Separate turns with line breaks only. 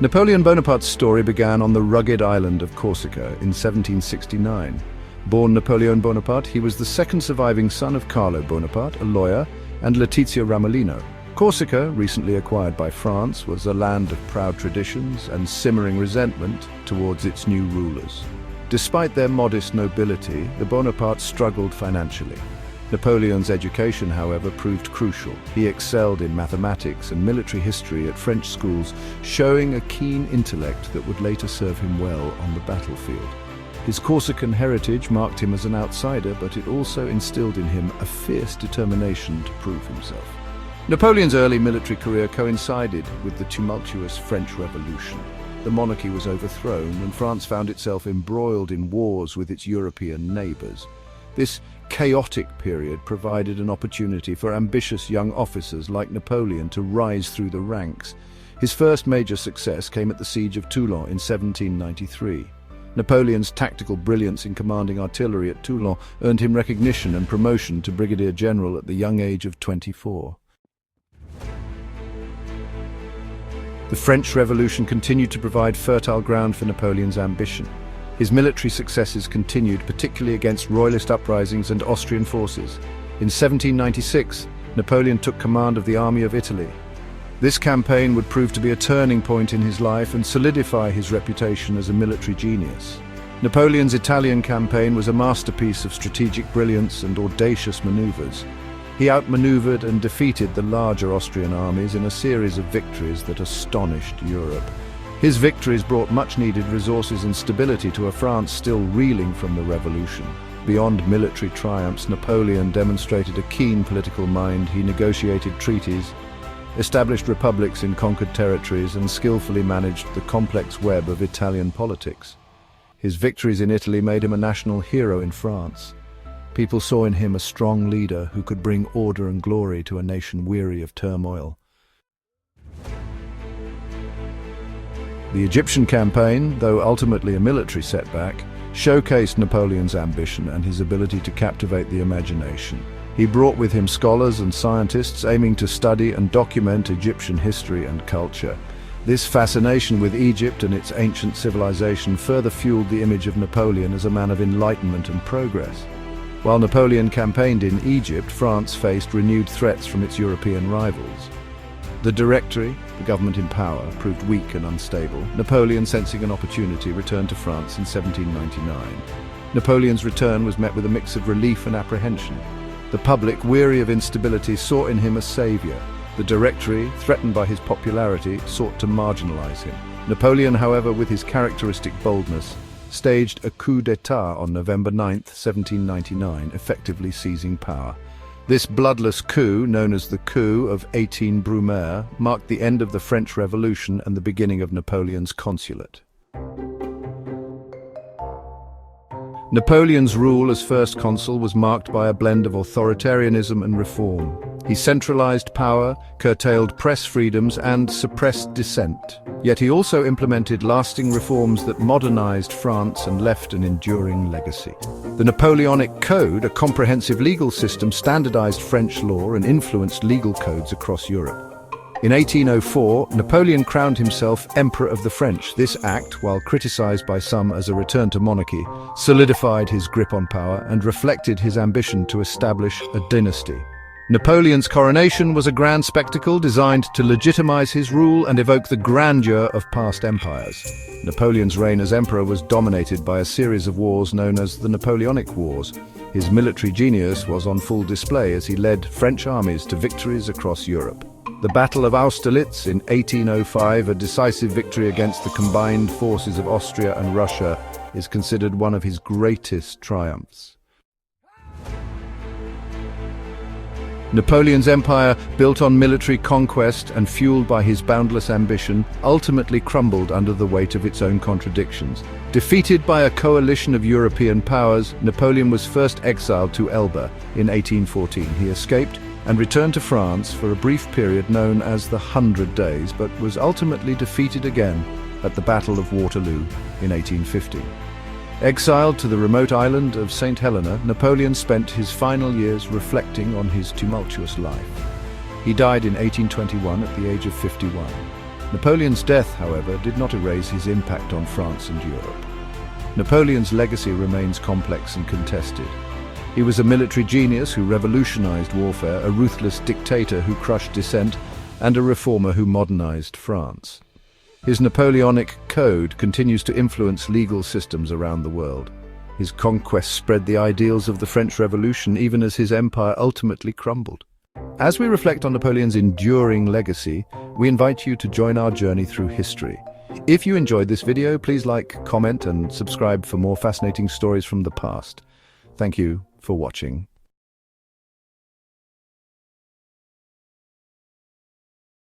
Napoleon Bonaparte's story began on the rugged island of Corsica in 1769. Born Napoleon Bonaparte, he was the second surviving son of Carlo Bonaparte, a lawyer, and Letizia Ramolino. Corsica, recently acquired by France, was a land of proud traditions and simmering resentment towards its new rulers. Despite their modest nobility, the Bonapartes struggled financially. Napoleon's education, however, proved crucial. He excelled in mathematics and military history at French schools, showing a keen intellect that would later serve him well on the battlefield. His Corsican heritage marked him as an outsider, but it also instilled in him a fierce determination to prove himself. Napoleon's early military career coincided with the tumultuous French Revolution. The monarchy was overthrown, and France found itself embroiled in wars with its European neighbors. This chaotic period provided an opportunity for ambitious young officers like Napoleon to rise through the ranks. His first major success came at the siege of Toulon in 1793. Napoleon's tactical brilliance in commanding artillery at Toulon earned him recognition and promotion to brigadier general at the young age of 24. The French Revolution continued to provide fertile ground for Napoleon's ambition. His military successes continued, particularly against royalist uprisings and Austrian forces. In 1796, Napoleon took command of the Army of Italy. This campaign would prove to be a turning point in his life and solidify his reputation as a military genius. Napoleon's Italian campaign was a masterpiece of strategic brilliance and audacious maneuvers. He outmaneuvered and defeated the larger Austrian armies in a series of victories that astonished Europe. His victories brought much-needed resources and stability to a France still reeling from the revolution. Beyond military triumphs, Napoleon demonstrated a keen political mind. He negotiated treaties, established republics in conquered territories, and skillfully managed the complex web of Italian politics. His victories in Italy made him a national hero in France. People saw in him a strong leader who could bring order and glory to a nation weary of turmoil. The Egyptian campaign, though ultimately a military setback, showcased Napoleon's ambition and his ability to captivate the imagination. He brought with him scholars and scientists aiming to study and document Egyptian history and culture. This fascination with Egypt and its ancient civilization further fueled the image of Napoleon as a man of enlightenment and progress. While Napoleon campaigned in Egypt, France faced renewed threats from its European rivals. The Directory, the government in power, proved weak and unstable. Napoleon, sensing an opportunity, returned to France in 1799. Napoleon's return was met with a mix of relief and apprehension. The public, weary of instability, saw in him a savior. The Directory, threatened by his popularity, sought to marginalize him. Napoleon, however, with his characteristic boldness, staged a coup d'état on November 9, 1799, effectively seizing power. This bloodless coup, known as the coup of 18 Brumaire, marked the end of the French Revolution and the beginning of Napoleon's consulate. Napoleon's rule as first consul was marked by a blend of authoritarianism and reform. He centralized power, curtailed press freedoms, and suppressed dissent. Yet he also implemented lasting reforms that modernized France and left an enduring legacy. The Napoleonic Code, a comprehensive legal system, standardized French law and influenced legal codes across Europe. In 1804, Napoleon crowned himself Emperor of the French. This act, while criticized by some as a return to monarchy, solidified his grip on power and reflected his ambition to establish a dynasty. Napoleon's coronation was a grand spectacle designed to legitimize his rule and evoke the grandeur of past empires. Napoleon's reign as emperor was dominated by a series of wars known as the Napoleonic Wars. His military genius was on full display as he led French armies to victories across Europe. The Battle of Austerlitz in 1805, a decisive victory against the combined forces of Austria and Russia, is considered one of his greatest triumphs. Napoleon's empire, built on military conquest and fueled by his boundless ambition, ultimately crumbled under the weight of its own contradictions. Defeated by a coalition of European powers, Napoleon was first exiled to Elba in 1814. He escaped and returned to France for a brief period known as the 100 Days, but was ultimately defeated again at the Battle of Waterloo in 1850. Exiled to the remote island of St. Helena, Napoleon spent his final years reflecting on his tumultuous life. He died in 1821 at the age of 51. Napoleon's death, however, did not erase his impact on France and Europe. Napoleon's legacy remains complex and contested. He was a military genius who revolutionized warfare, a ruthless dictator who crushed dissent, and a reformer who modernized France. His Napoleonic Code continues to influence legal systems around the world. His conquests spread the ideals of the French Revolution even as his empire ultimately crumbled. As we reflect on Napoleon's enduring legacy, we invite you to join our journey through history. If you enjoyed this video, please like, comment, and subscribe for more fascinating stories from the past. Thank you for watching.